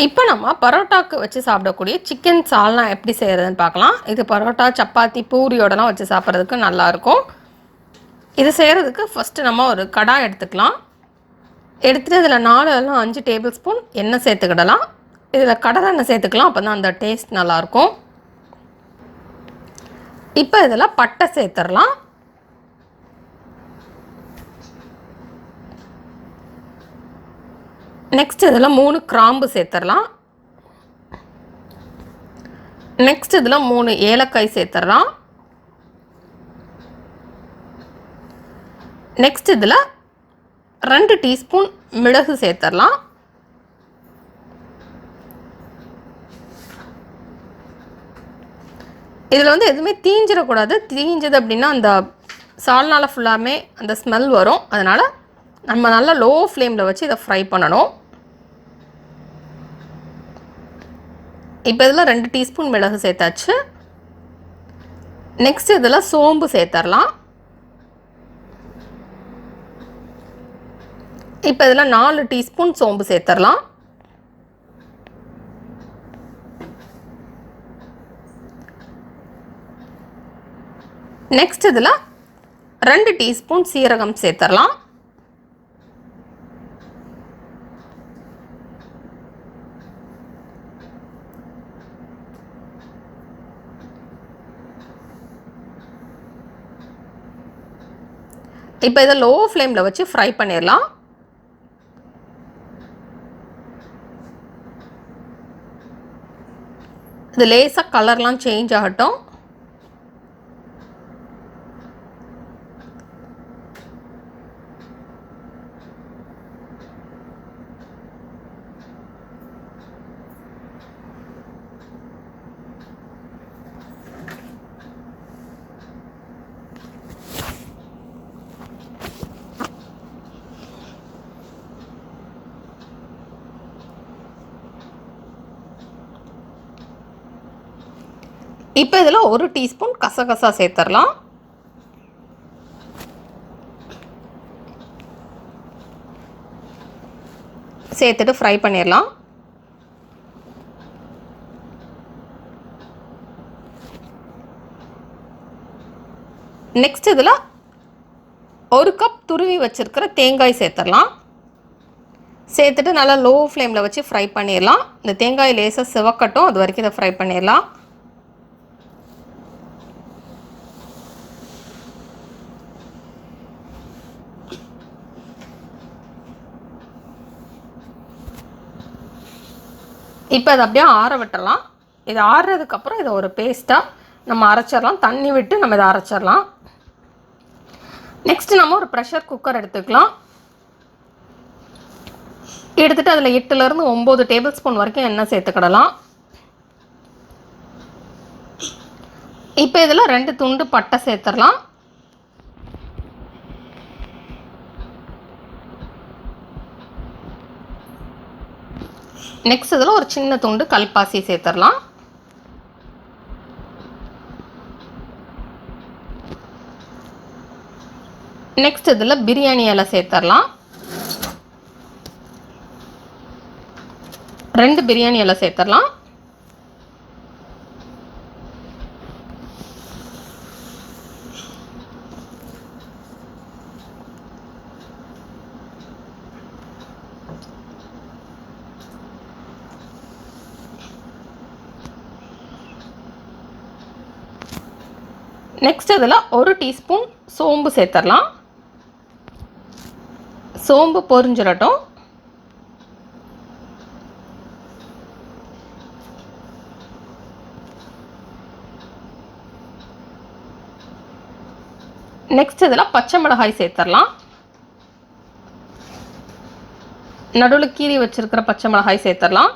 இப்போ நம்ம பரோட்டாக்கு வச்சு சாப்பிடக்கூடிய சிக்கன் சால்னா எப்படி செய்கிறதுன்னு பார்க்கலாம். இது பரோட்டா, சப்பாத்தி, பூரியோடலாம் வச்சு சாப்பிட்றதுக்கு நல்லாயிருக்கும். இது செய்கிறதுக்கு ஃபஸ்ட்டு நம்ம ஒரு கடாய் எடுத்துக்கலாம். எடுத்துகிட்டு இதில் 4 இல்லைனா 5 டேபிள் ஸ்பூன் எண்ணெய் சேர்த்துக்கிடலாம். இதில் கடலை எண்ணெய் சேர்த்துக்கலாம், அப்போ தான் அந்த டேஸ்ட் நல்லாயிருக்கும். இப்போ இதில் பட்டை சேர்த்துடலாம். நெக்ஸ்ட் இதில் 3 கிராம்பு சேர்த்துடலாம். நெக்ஸ்ட் இதில் 3 ஏலக்காய் சேர்த்துடலாம். நெக்ஸ்ட் இதில் 2 டீஸ்பூன் மிளகு சேர்த்துடலாம். இதில் வந்து எதுவுமே தீஞ்சிடக்கூடாது. தீஞ்சது அப்படின்னா அந்த சால்னால ஃபுல்லாமே அந்த ஸ்மெல் வரும். அதனால் நம்ம நல்லா லோ ஃப்ளேமில் வச்சு இதை ஃப்ரை பண்ணணும். இப்போ இதில் 2 டீஸ்பூன் மிளகு சேர்த்தாச்சு. நெக்ஸ்ட் இதில் சோம்பு சேர்த்துடலாம். இப்போ இதில் 4 டீஸ்பூன் சோம்பு சேர்த்துடலாம். நெக்ஸ்ட் இதில் 2 டீஸ்பூன் சீரகம் சேர்த்துடலாம். இப்போ இதை லோ ஃப்ளேமில் வச்சு ஃப்ரை பண்ணிடலாம். இது லேசாக கலர்லாம் சேஞ்ச் ஆகட்டும். இப்போ இதில் 1 டீஸ்பூன் கசகசா சேர்த்துடலாம். சேர்த்துட்டு ஃப்ரை பண்ணிடலாம். நெக்ஸ்ட் இதில் 1 கப் துருவி வச்சுருக்கிற தேங்காய் சேர்த்துடலாம். சேர்த்துட்டு நல்லா லோ ஃப்ளேமில் வச்சு ஃப்ரை பண்ணிடலாம். இந்த தேங்காய் லேசாக சிவக்கட்டும், அது வரைக்கும் இதை ஃப்ரை பண்ணிடலாம். இப்போ அதை அப்படியே ஆற விட்டுறலாம். இது ஆறுறதுக்கப்புறம் இதை ஒரு பேஸ்ட்டாக நம்ம அரைச்சிடலாம். தண்ணி விட்டு நம்ம இதை அரைச்சிடலாம். நெக்ஸ்ட்டு நம்ம ஒரு ப்ரெஷர் குக்கர் எடுத்துக்கலாம். எடுத்துகிட்டு அதில் 8லேருந்து 9 டேபிள் ஸ்பூன் வரைக்கும் எண்ணெய் சேர்த்துக்கிடலாம். இப்போ இதில் 2 துண்டு பட்டை சேர்த்துடலாம். நெக்ஸ்ட் இதில் ஒரு சின்ன துண்டு கல்பாசி சேர்த்துடலாம். நெக்ஸ்ட் இதில் பிரியாணி இலை சேர்த்துடலாம். 2 பிரியாணி இலை சேர்த்துடலாம். நெக்ஸ்ட் இதில் 1 டீஸ்பூன் சோம்பு சேர்த்துடலாம். சோம்பு பொரிஞ்சிடட்டும். நெக்ஸ்ட் இதில் பச்சை மிளகாய் சேர்த்துடலாம். நடுவில் கீறி வச்சிருக்கிற பச்சை மிளகாய் சேர்த்துடலாம்.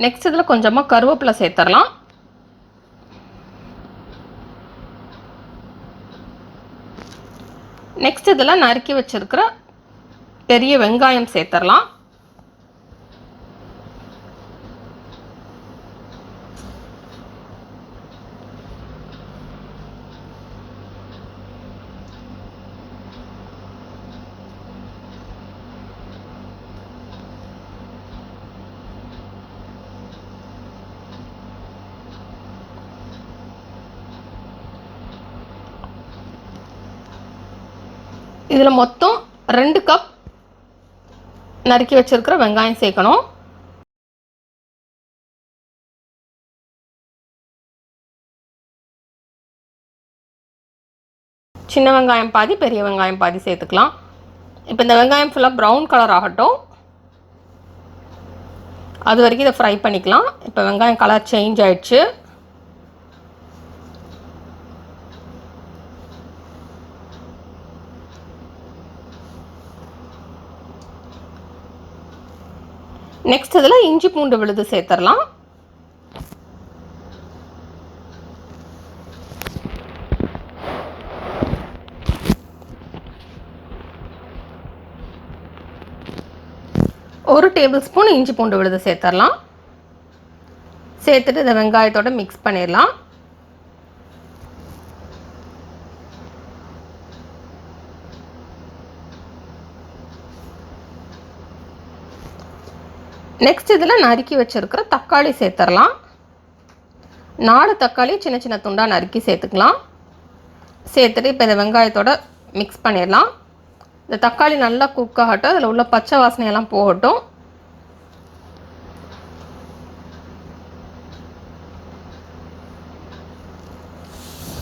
நெக்ஸ்ட் இதில் கொஞ்சமாக கருவேப்பிலை சேர்த்துடலாம். நெக்ஸ்ட் இதில் நறுக்கி வச்சிருக்கிற பெரிய வெங்காயம் சேர்த்துடலாம். இதில் மொத்தம் 2 கப் நறுக்கி வச்சுருக்கிற வெங்காயம் சேர்க்கணும். சின்ன வெங்காயம் பாதி, பெரிய வெங்காயம் பாதி சேர்த்துக்கலாம். இப்போ இந்த வெங்காயம் ஃபுல்லாக ப்ரௌன் கலர் ஆகட்டும். அது வரைக்கும் இதை ஃப்ரை பண்ணிக்கலாம். இப்போ வெங்காயம் கலர் சேஞ்ச் ஆயிடுச்சு. நெக்ஸ்ட் இதில் இஞ்சி பூண்டு விழுது சேர்த்துடலாம். ஒரு டேபிள் ஸ்பூன் இஞ்சி பூண்டு விழுது சேர்த்துடலாம். சேர்த்துட்டு இந்த வெங்காயத்தோட மிக்ஸ் பண்ணிடலாம். நெக்ஸ்ட் இதில் நறுக்கி வச்சுருக்கிற தக்காளி சேர்த்துடலாம். 4 தக்காளி சின்ன சின்ன துண்டாக நறுக்கி சேர்த்துக்கலாம். சேர்த்துட்டு இப்போ இந்த வெங்காயத்தோட மிக்ஸ் பண்ணிடலாம். இந்த தக்காளி நல்லா குக் ஆகட்டும். அதில் உள்ள பச்சை வாசனையெல்லாம் போகட்டும்.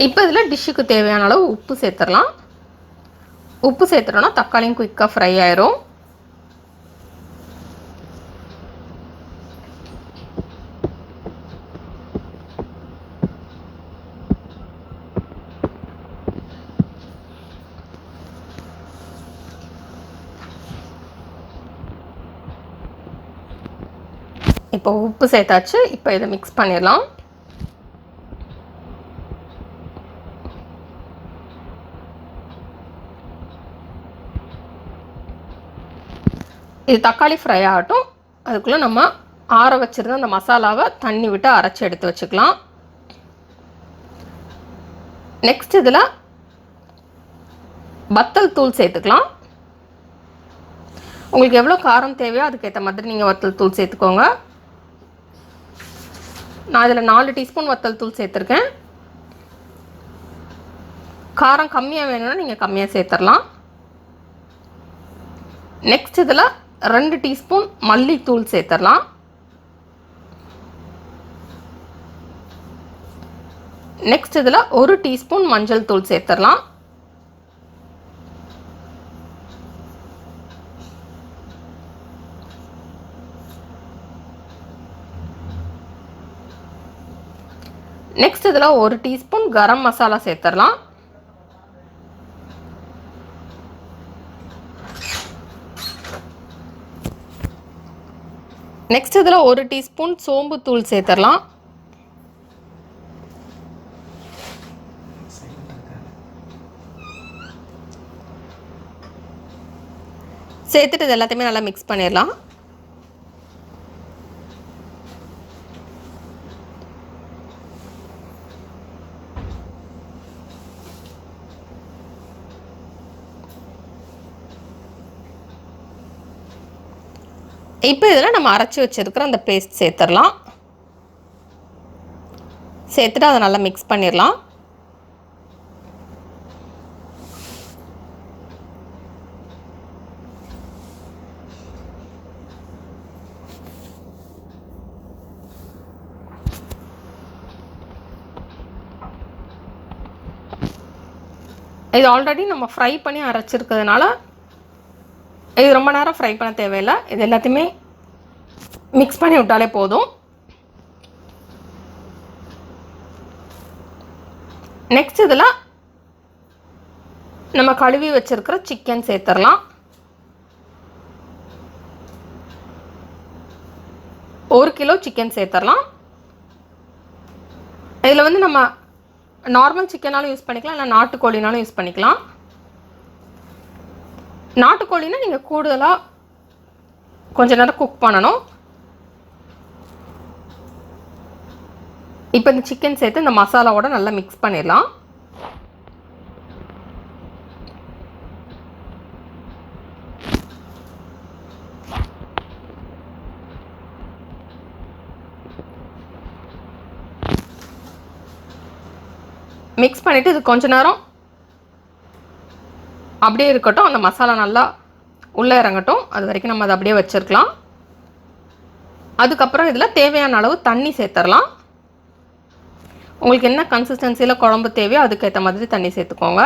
இப்போ இதில் டிஷ்ஷுக்கு தேவையான அளவு உப்பு சேர்த்துடலாம். உப்பு சேர்த்துட்டோன்னா தக்காளியும் குயிக்காக ஃப்ரை ஆயிரும். இப்போ உப்பு சேர்த்தாச்சு. இப்போ இதை மிக்ஸ் பண்ணிடலாம். இது தக்காளி ஃப்ரை ஆகட்டும். அதுக்குள்ளே நம்ம ஆற வச்சுருந்த அந்த மசாலாவை தண்ணி விட்டு அரைச்சி எடுத்து வச்சுக்கலாம். நெக்ஸ்ட் இதில் வத்தல் தூள் சேர்த்துக்கலாம். உங்களுக்கு எவ்வளோ காரம் தேவையோ அதுக்கேற்ற மாதிரி நீங்கள் வத்தல் தூள் சேர்த்துக்கோங்க. நான் இதில் 4 டீஸ்பூன் வத்தல் தூள் சேர்த்துருக்கேன். காரம் கம்மியாக வேணும்னா நீங்கள் கம்மியாக சேர்த்துடலாம். நெக்ஸ்ட் இதில் 2 டீஸ்பூன் மல்லித்தூள் சேர்த்துடலாம். நெக்ஸ்ட் இதில் 1 டீஸ்பூன் மஞ்சள் தூள் சேர்த்துடலாம். நெக்ஸ்ட் இதில் 1 டீஸ்பூன் கரம் மசாலா சேர்த்துடலாம். நெக்ஸ்ட் இதில் 1 டீஸ்பூன் சோம்பு தூள் சேர்த்துடலாம். சேர்த்துட்டு இது எல்லாத்தையுமே நல்லா மிக்ஸ் பண்ணிடலாம். இப்போ இதில் நம்ம அரைச்சி வச்சுருக்கிற அந்த பேஸ்ட் சேர்த்துடலாம். சேர்த்துட்டு அதை நல்லா மிக்ஸ் பண்ணிடலாம். இது ஆல்ரெடி நம்ம ஃப்ரை பண்ணி அரைச்சிருக்கிறதுனால இது ரொம்ப நேரம் ஃப்ரை பண்ண தேவையில்லை. இது எல்லாத்தையுமே மிக்ஸ் பண்ணி விட்டாலே போதும். நெக்ஸ்ட் இதில் நம்ம கழுவி வச்சுருக்கிற சிக்கன் சேர்த்துடலாம். 1 கிலோ சிக்கன் சேர்த்துடலாம். இதில் வந்து நம்ம நார்மல் சிக்கனாலும் யூஸ் பண்ணிக்கலாம், இல்லை நாட்டுக்கோழினாலும் யூஸ் பண்ணிக்கலாம். நாட்டுக்கோழினா நீங்கள் கூடுதலாக கொஞ்ச நேரம் குக் பண்ணணும். இப்போ இந்த சிக்கன் சேர்த்து இந்த மசாலாவோட நல்லா மிக்ஸ் பண்ணிடலாம். மிக்ஸ் பண்ணிவிட்டு இது கொஞ்ச நேரம் அப்படியே இருக்கட்டும். அந்த மசாலா நல்லா உள்ளே இறங்கட்டும். அது வரைக்கும் நம்ம அதை அப்படியே வச்சுருக்கலாம். அதுக்கப்புறம் இதில் தேவையான அளவு தண்ணி சேர்த்துடலாம். உங்களுக்கு என்ன கன்சிஸ்டன்சியில் குழம்பு தேவையோ அதுக்கேற்ற மாதிரி தண்ணி சேர்த்துக்கோங்க.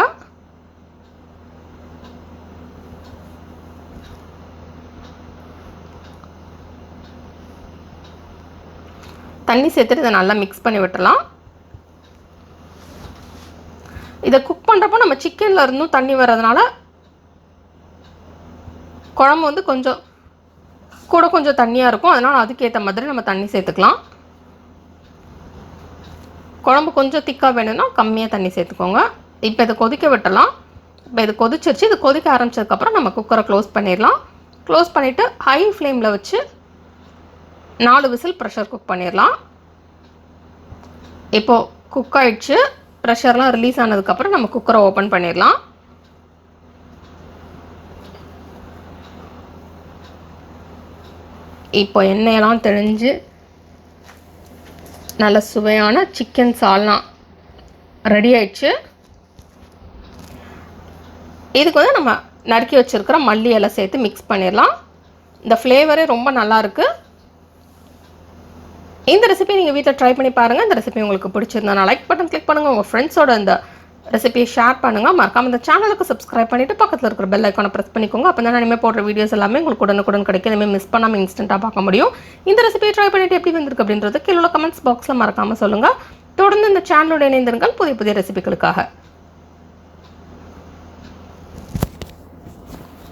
தண்ணி சேர்த்துட்டு இதை நல்லா மிக்ஸ் பண்ணி விட்டுடலாம். இதை குக் பண்ணுறப்போ நம்ம சிக்கனில் இருந்தும் தண்ணி வர்றதுனால குழம்பு வந்து கொஞ்சம் தண்ணியாக இருக்கும். அதனால் அதுக்கேற்ற மாதிரி நம்ம தண்ணி சேர்த்துக்கலாம். குழம்பு கொஞ்சம் திக்காக வேணும்னா கம்மியாக தண்ணி சேர்த்துக்கோங்க. இப்போ இதை கொதிக்க விட்டலாம். இப்போ இது கொதிச்சிருச்சு. இது கொதிக்க ஆரம்பித்ததுக்கப்புறம் நம்ம குக்கரை க்ளோஸ் பண்ணிடலாம். க்ளோஸ் பண்ணிவிட்டு ஹை ஃப்ளேமில் வச்சு 4 விசில் ப்ரெஷர் குக் பண்ணிடலாம். இப்போது குக் ஆகிடுச்சு. ப்ரெஷர்லாம் ரிலீஸ் ஆனதுக்கப்புறம் நம்ம குக்கரை ஓப்பன் பண்ணிடலாம். இப்போ எண்ணெயெல்லாம் தெளிஞ்சு நல்ல சுவையான சிக்கன் சால்னா ரெடி ஆயிடுச்சு. இதுக்கு வந்து நம்ம நறுக்கி வச்சுருக்கிற மல்லி எல்லாம் சேர்த்து மிக்ஸ் பண்ணிடலாம். இந்த ஃப்ளேவரே ரொம்ப நல்லாயிருக்கு. இந்த ரெசிபி நீங்கள் வீட்டில் ட்ரை பண்ணி பாருங்கள். இந்த ரெசிபி உங்களுக்கு பிடிச்சிருந்தா லைக் பட்டன் கிளிக் பண்ணுங்கள். உங்கள் ஃப்ரெண்ட்ஸோட இந்த ரெசிபியை ஷேர் பண்ணுங்கள். மறக்காம இந்த சேனலுக்கு சப்ஸ்கிரைப் பண்ணிவிட்டு பக்கத்தில் இருக்கிற பெல் ஐக்கானை ப்ரெஸ் பண்ணிக்கோங்க. அப்போ தான் இனிமேல் போடுற வீடியோஸ் எல்லாமே உங்களுக்கு உடனுக்குடன் கிடைக்கும். இனிமேல் மிஸ் பண்ணாமல் இன்ஸ்டண்ட்டாக பார்க்க முடியும். இந்த ரெசிபியை ட்ரை பண்ணிவிட்டு எப்படி வந்திருக்கு அப்படின்றது கீழே கமெண்ட்ஸ் பாக்ஸில் மறக்காமல் சொல்லுங்கள். தொடர்ந்து இந்த சேனலோட இணைந்திருங்கள் புதிய புதிய ரெசிபிகளுக்காக.